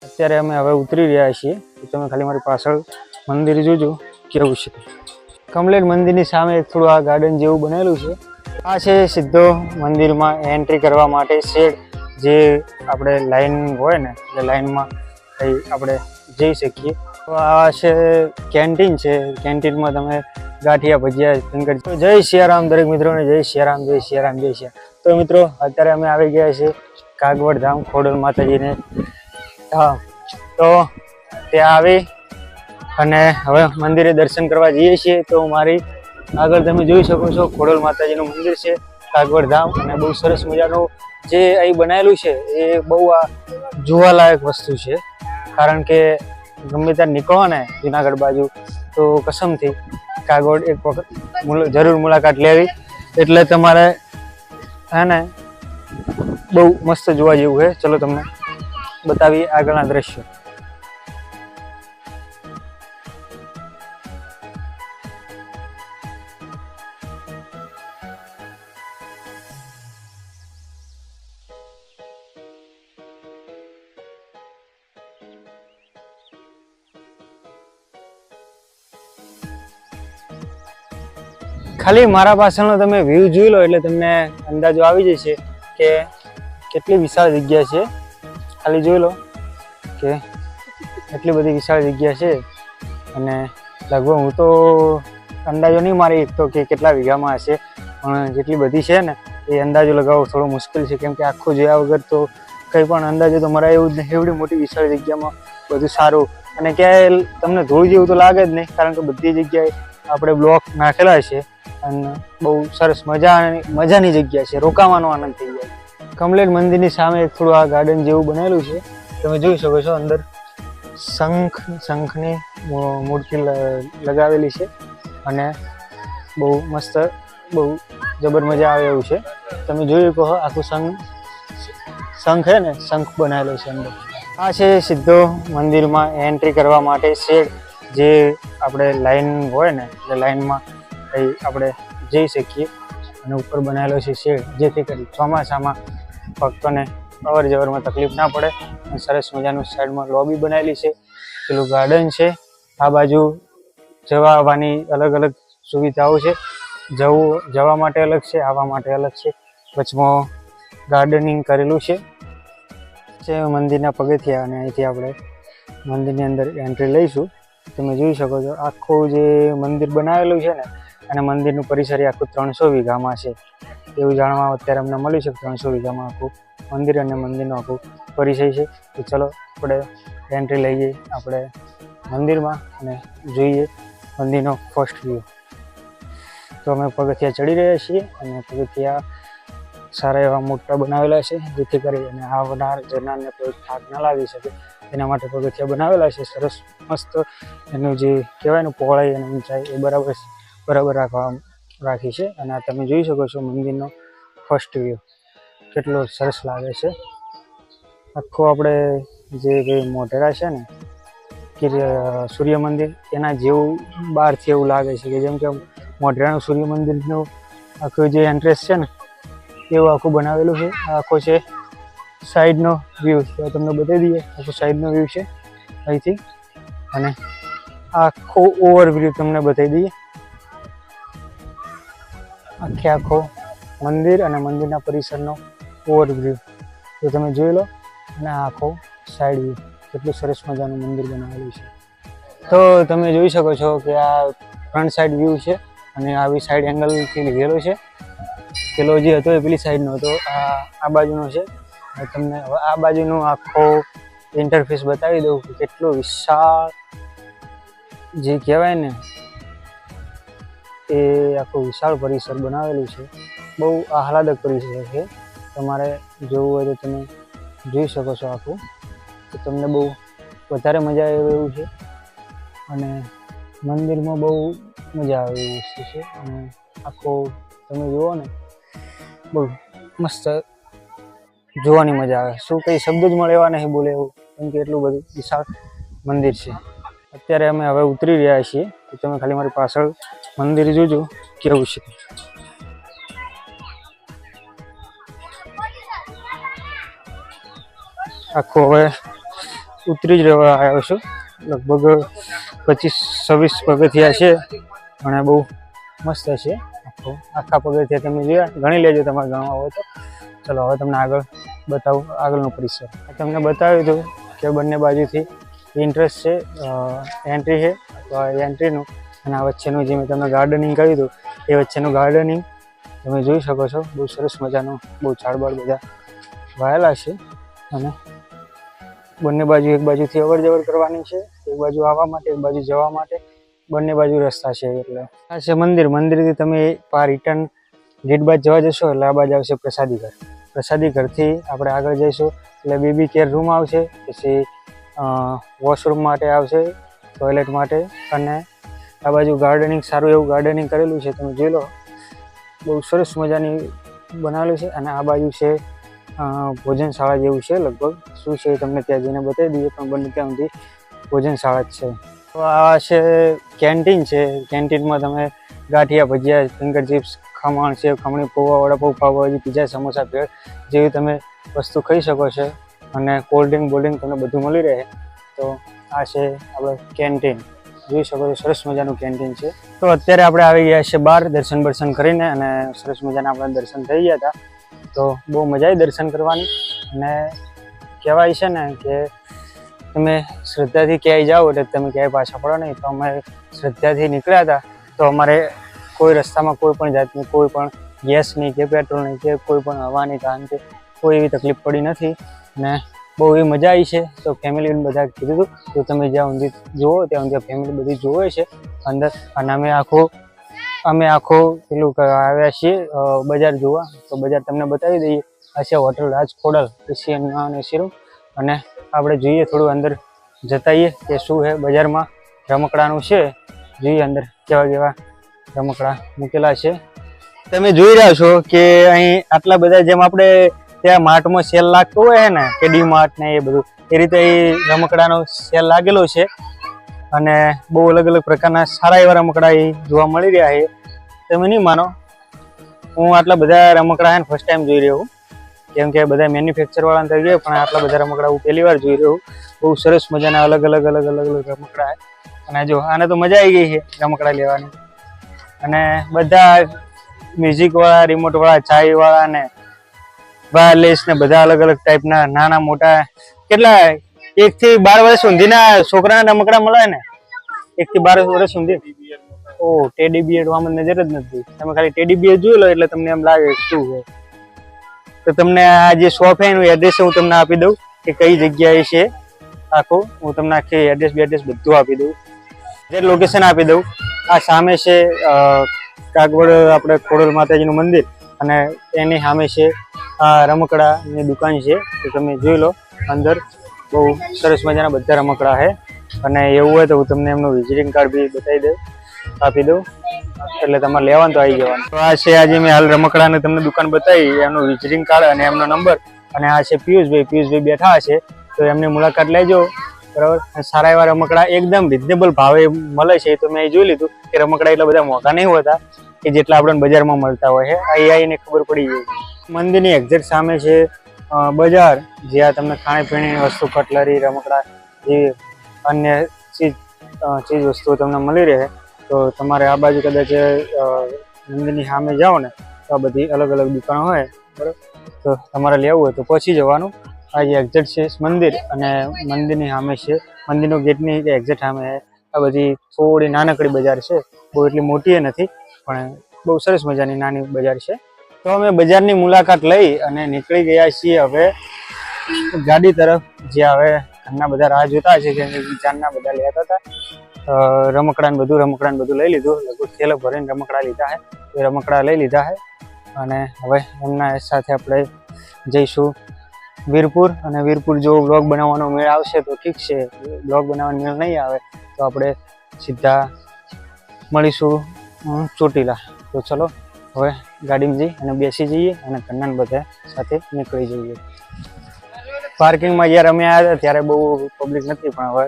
અત્યારે અમે હવે ઉતરી રહ્યા છીએ તો તમે ખાલી મારી પાછળ મંદિર જોજો કેવું છે। કમ્પ્લીટ મંદિરની સામે થોડું આ ગાર્ડન જેવું બનેલું છે। આ છે સીધો મંદિરમાં એન્ટ્રી કરવા માટે શેડ, જે આપણે લાઈન હોય ને એટલે લાઈનમાં આપણે જઈ શકીએ। તો આ છે કેન્ટીન છે, કેન્ટીનમાં તમે ગાંઠિયા ભજીયા ફિંગર। તો જય સિયારામ દરેક મિત્રોને, જય સિયારામ, જય સિયારામ, જય સિયારામ। તો મિત્રો અત્યારે અમે આવી ગયા છીએ કાગવડ ધામ ખોડલ માતાજીને। હા, તો ત્યાં આવી અને હવે મંદિરે દર્શન કરવા જઈએ છીએ। તો મારી આગળ તમે જોઈ શકો છો ખોડલ માતાજીનું મંદિર છે કાગવડ ધામ, અને બહુ સરસ મજાનું જે અહીં બનાવેલું છે એ બહુ આ જોવાલાયક વસ્તુ છે। કારણ કે ગમે ત્યાં નીકળો ને જુનાગઢ બાજુ તો કસમથી કાગવડ એક વખત જરૂર મુલાકાત લેવી, એટલે તમારે હે ને બહુ મસ્ત જોવા જેવું છે। ચલો તમને બતાવીએ આગળના દ્રશ્યો। ખાલી મારા પાછળનો તમે વ્યૂ જોઈ લો એટલે તમને અંદાજો આવી જશે કે કેટલી વિશાળ જગ્યા છે। ખાલી જોઈ લો કે એટલી બધી વિશાળ જગ્યા છે, અને લગભગ હું તો અંદાજો નહીં મારી તો કે કેટલા વીઘામાં હશે, પણ જેટલી બધી છે ને એ અંદાજો લગાવવો થોડો મુશ્કેલ છે, કેમ કે આખું જોયા વગર તો કંઈ પણ અંદાજો તો મરાય એવું જ નહીં। એવડી મોટી વિશાળ જગ્યામાં બધું સારું, અને ક્યાંય તમને ધૂળ જેવું તો લાગે જ નહીં, કારણ કે બધી જગ્યાએ આપણે બ્લોક નાખેલા છે અને બહુ સરસ મજાની જગ્યા છે, રોકાવાનો આનંદ થઈ જાય। કમ્પ્લીટ મંદિરની સામે થોડું આ ગાર્ડન જેવું બનેલું છે, તમે જોઈ શકો છો। અંદર શંખની મૂર્તિ લગાવેલી છે, અને બહુ મસ્ત, બહુ જબર મજા આવે એવું છે। તમે જોઈ કહો આખું શંખ છે ને, શંખ બનાવેલો છે અંદર। આ છે સીધો મંદિરમાં એન્ટ્રી કરવા માટે શેડ, જે આપણે લાઈન હોય ને એટલે લાઈનમાં આપણે જઈ શકીએ, અને ઉપર બનાવેલો છે શેડ, જેથી કરી ચોમાસામાં ભક્તોને અવર જવરમાં તકલીફ ના પડે। અને સરસ મજાનું સાઈડમાં લોબી બનાવેલી છે, પેલું ગાર્ડન છે, આ બાજુ જવા આવવાની અલગ અલગ સુવિધાઓ છે। જવા માટે અલગ છે, આવવા માટે અલગ છે, વચમાં ગાર્ડનિંગ કરેલું છે। મંદિરના પગથિયા, અને અહીંથી આપણે મંદિરની અંદર એન્ટ્રી લઈશું। તમે જોઈ શકો છો આખું જે મંદિર બનાવેલું છે ને, અને મંદિરનું પરિસર આખું 300 વીઘામાં છે એવું જાણવા અત્યારે અમને મળ્યું છે। 300 વીઘામાં આખું મંદિર અને મંદિરનું આખું પરિસર છે। તો ચલો આપણે એન્ટ્રી લઈએ આપણે મંદિરમાં અને જોઈએ મંદિરનો ફર્સ્ટ વ્યૂ। તો અમે પગથિયા ચડી રહ્યા છીએ, અને પગથિયા સારા એવા મોટા બનાવેલા છે, જેથી કરી અને આવનાર જનારને કોઈ થાક ના લાગી શકે એના માટે પગથિયા બનાવેલા છે સરસ મસ્ત। એનું જે કહેવાય ને પહોળાઈ અને ઊંચાઈ એ બરાબર રાખી છે। અને આ તમે જોઈ શકો છો મંદિરનો ફર્સ્ટ વ્યૂ કેટલો સરસ લાગે છે। આખું આપણે જે મોઢેરા છે ને કે સૂર્ય મંદિર, એના જેવું બહારથી એવું લાગે છે કે જેમ કે મોઢેરાનું સૂર્ય મંદિરનું આખું જે એન્ટ્રેસ છે ને એવું આખું બનાવેલું છે। આખો છે સાઈડનો વ્યૂ, તો તમને બતાવી દઈએ આખો સાઈડનો વ્યૂ છે અહીંથી, અને આખો ઓવરવ્યૂ તમને બતાવી દઈએ આખો મંદિર અને મંદિરના પરિસરનો ઓવરવ્યૂ। તો તમે જોઈ લો, અને આખો સાઈડ વ્યૂ કેટલું સરસ મજાનું મંદિર બનાવેલું છે। તો તમે જોઈ શકો છો કે આ ફ્રન્ટ સાઈડ વ્યૂ છે, અને આવી સાઈડ એંગલથી લીધેલો છે। પેલો જે હતો એ પેલી સાઈડનો હતો, આ બાજુનો છે। તમને આ બાજુનું આખો ઇન્ટરફેસ બતાવી દઉં કે કેટલો વિશાળ જે કહેવાય ને એ આખું વિશાળ પરિસર બનાવેલું છે। બહુ આહલાદક પરિસર છે, તમારે જોવું હોય તો તમે જોઈ શકો છો આખું, તો તમને બહુ વધારે મજા આવે એવું છે। અને મંદિરમાં બહુ મજા આવે એવી વસ્તુ છે, અને આખો તમે જુઓ ને બહુ મસ્ત જોવાની મજા આવે। શું કંઈ શબ્દ જ મળે એવા નહીં બોલે એવું, કેમ કે એટલું બધું વિશાળ મંદિર છે। અત્યારે અમે હવે ઉતરી રહ્યા છીએ, તો તમે ખાલી મારી પાછળ મંદિર જોજો કેવું છે। આખું હવે ઉતરી જ રહેવા આવ્યો છું. લગભગ 25-26 પગથિયા છે અને બહુ મસ્ત છે. આખા પગથિયા તમે જોયા, ગણી લેજો તમારે ગણવા હોય તો. ચલો હવે તમને આગળ બતાવું આગળનો પરિસર. તમને બતાવ્યું હતું કે બંને બાજુથી ઇન્ટરેસ્ટ છે, એન્ટ્રી છે, તો આ એન્ટ્રીનું અને આ વચ્ચેનું જે મેં તમને ગાર્ડનિંગ કર્યું હતું એ વચ્ચેનું ગાર્ડનિંગ તમે જોઈ શકો છો. બહુ સરસ મજાનું, બહુ ઝાડબાડ બધા વાયેલા છે અને બંને બાજુ એક બાજુથી અવર જવર કરવાની છે, એક બાજુ આવવા માટે, એક બાજુ જવા માટે, બંને બાજુ રસ્તા છે. એટલે આ છે મંદિર. મંદિરથી તમે રિટર્ન ગેટ બાદ જવા જશો એટલે આ બાજુ આવશે પ્રસાદી ઘર. પ્રસાદી ઘરથી આપણે આગળ જઈશું એટલે બેબી કેર રૂમ આવશે, પછી વોશરૂમ માટે આવશે, ટોયલેટ માટે, અને આ બાજુ ગાર્ડનિંગ, સારું એવું ગાર્ડનિંગ કરેલું છે, તમે જોઈ લો. બહુ સરસ મજાની બનાવેલું છે. અને આ બાજુ છે ભોજનશાળા જેવું છે. લગભગ શું છે તમને ત્યાં જઈને બતાવી દઈએ, પણ બંને ત્યાં સુધી ભોજનશાળા જ છે. તો આ છે કેન્ટીન છે. કેન્ટીનમાં તમે ગાંઠિયા, ભજીયા, ફિંગર ચિપ્સ, ખમણ છે, ખમણી, પૌવા, વડાપાઉં, પાવભાજી, પીઝા, સમોસા, ભેળ જેવી તમે વસ્તુ ખાઈ શકો છો. અને કોલ્ડ ડ્રિંક તમને બધું મળી રહે. તો આ છે આપણે કેન્ટીન, જોઈ શકો છો. સરસ મજાનું કેન્ટીન છે. તો અત્યારે આપણે આવી ગયા છે બહાર દર્શન કરીને, અને સરસ મજાના આપણે દર્શન થઈ ગયા હતા. તો બહુ મજા આવી દર્શન કરવાની. અને કહેવાય છે ને કે તમે શ્રદ્ધાથી ક્યાંય જાઓ એટલે તમે ક્યાંય પાછા પડો નહીં. તો અમે શ્રદ્ધાથી નીકળ્યા હતા, તો અમારે કોઈ રસ્તામાં કોઈ પણ જાતની કોઈ પણ ગેસની કે પેટ્રોલની કે કોઈ પણ હવાની કારણ કે કોઈ એવી તકલીફ પડી નથી. ને બહુ એવી મજા આવી છે. તો ફેમિલી બધા કીધું હતું તો તમે જ્યાં ઊંધી જુઓ ત્યાં ઊંધી ફેમિલી બધી જોવે છે અંદર. અને અમે આખો પેલું આવ્યા છીએ બજાર જોવા. તો બજાર તમને બતાવી દઈએ. આ છે hotel Rajkhodal Asian non AC room. અને આપણે જોઈએ થોડું અંદર જતાઈએ કે શું છે બજારમાં. રમકડાનું છે, જોઈએ અંદર કેવા કેવા રમકડા મૂકેલા છે. તમે જોઈ રહ્યા છો કે અહીં આટલા બધા, જેમ આપણે ત્યાં માર્ટમાં સેલ લાગતો હોય ને કે ડી માર્ટ ને એ બધું, એ રીતે રમકડાનો સેલ લાગેલો છે. અને બહુ અલગ અલગ પ્રકારના સારા એવા રમકડા જોવા મળી રહ્યા છે. તમે નહીં માનો, હું આટલા બધા રમકડા છે ફર્સ્ટ ટાઈમ જોઈ રહ્યો છું. કેમ કે બધા મેન્યુફેક્ચર વાળા થઈ ગયા, પણ આટલા બધા રમકડા હું પહેલી વાર જોઈ રહ્યો છું. બહુ સરસ મજાના અલગ અલગ રમકડા છે. અને જો આને તો મજા આવી ગઈ છે રમકડા લેવાની. અને બધા મ્યુઝિક વાળા, રિમોટ વાળા, ચાય વાળા ને વાયરલેસ ને બધા અલગ અલગ ટાઈપના નાના મોટા, કેટલા 1 થી 12 વર્ષ સુધીના છોકરાના રમકડા મળે ને. 1 થી 12 વર્ષ સુધી. ઓ ટેડી બિયર આમાં નજર જ નથી. તમે ખાલી ટેડી બિયર જોઈ લો એટલે તમને એમ લાગે શું છે. તો તમને આ જે શોપ છે એનું એડ્રેસ હું તમને આપી દઉં કે કઈ જગ્યાએ છે આખું. હું તમને આખી એડ્રેસ બધું આપી દઉં, જે લોકેશન આપી દઉં. આ સામે છે કાગવડ આપણે ખોડલ માતાજીનું મંદિર, અને એની સામે છે રમકડાની દુકાન છે. તો તમે જોઈ લો અંદર બહુ સરસ મજાના બધા રમકડા છે. અને એવું હોય તો હું તમને એમનું વિઝિટિંગ કાર્ડ બી બતાવી દઉં, આપી દઉં, એટલે તમારે લેવાનું તો આવી જવાનું. તો આ છે આજે મેં હાલ રમકડાને તમને દુકાન બતાવી, એમનું વિઝિટિંગ કાર્ડ અને એમનો નંબર. અને આ છે પિયુષભાઈ બેઠા હશે, તો એમની મુલાકાત લેજો, બરાબર. સારા એવા રમકડા એકદમ રિઝનેબલ ભાવે મળે છે. તો મેં જોઈ લીધું કે રમકડા એટલા બધા મોંઘા નહીં હોતા કે જેટલા આપણને બજારમાં મળતા હોય છે. અહીં આવીને ખબર પડી ગઈ. મંદિરની એક્ઝેક્ટ સામે છે બજાર, જ્યાં તમને ખાણીપીણીની વસ્તુ, કટલરી, રમકડા જેવી અન્ય ચીજ વસ્તુઓ તમને મળી રહે. તો તમારે આ બાજુ કદાચ મંદિરની સામે જાઓ ને તો આ બધી અલગ અલગ દુકાનો હોય, બરાબર. તો તમારે લેવું હોય તો પછી જવાનું. આ જે એક્ઝેક્ટ છે મંદિર, અને મંદિરની સામે છે, મંદિરનો ગેટની એક્ઝેક્ટ સામે આ બધી થોડી નાનકડી બજાર છે. બહુ એટલી મોટી નથી, પણ બહુ સરસ મજાની નાની બજાર છે. તો અમે બજારની મુલાકાત લઈ અને નીકળી ગયા છીએ હવે ગાડી તરફ, જ્યાં હવે ઘરના બધા રાહ જોતા છે કે વિચારના બધા લેતા હતા. રમકડાને બધું લઈ લીધું. લગભગ થેલો ભરીને રમકડા લીધા છે. એ રમકડા લઈ લીધા છે. અને હવે એમના સાથે આપણે જઈશું વીરપુર. અને વીરપુર જો બ્લોગ બનાવવાનો મેળ આવશે તો ઠીક છે, બ્લોગ બનાવવાનો મેળ નહીં આવે તો આપણે સીધા મળીશું ચોટીલા. તો ચલો હવે ગાડીમાં જઈ અને બેસી જઈએ અને ઘરના બધા સાથે નીકળી જઈએ. પાર્કિંગમાં જ્યારે અમે આવ્યા હતા ત્યારે બહુ પબ્લિક નથી, પણ હવે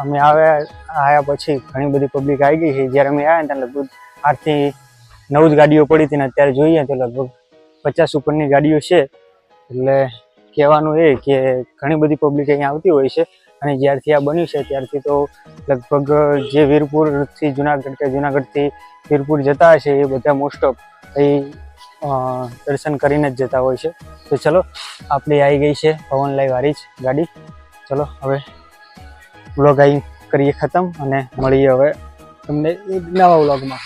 અમે આવ્યા પછી ઘણી બધી પબ્લિક આવી ગઈ છે. જ્યારે અમે આવ્યા ત્યારે લગભગ 8 થી 9 જ ગાડીઓ પડી હતી, ને અત્યારે જોઈએ તો લગભગ 50 ઉપરની ગાડીઓ છે. એટલે કહેવાનું એ કે ઘણી બધી પબ્લિક અહીંયા આવતી હોય છે અને જ્યારથી આ બન્યું છે ત્યારથી તો લગભગ જે વીરપુરથી જુનાગઢ કે જુનાગઢથી વીરપુર જતા હશે એ બધા મોસ્ટ ઓફ અહીં દર્શન કરીને જ જતા હોય છે. તો ચલો આપણી આવી ગઈ છે પવન લાઈવ વાળી જ ગાડી. ચલો હવે વ્લોગ અહીં કરીએ ખતમ અને મળીએ હવે તમને એક નવા વ્લોગમાં.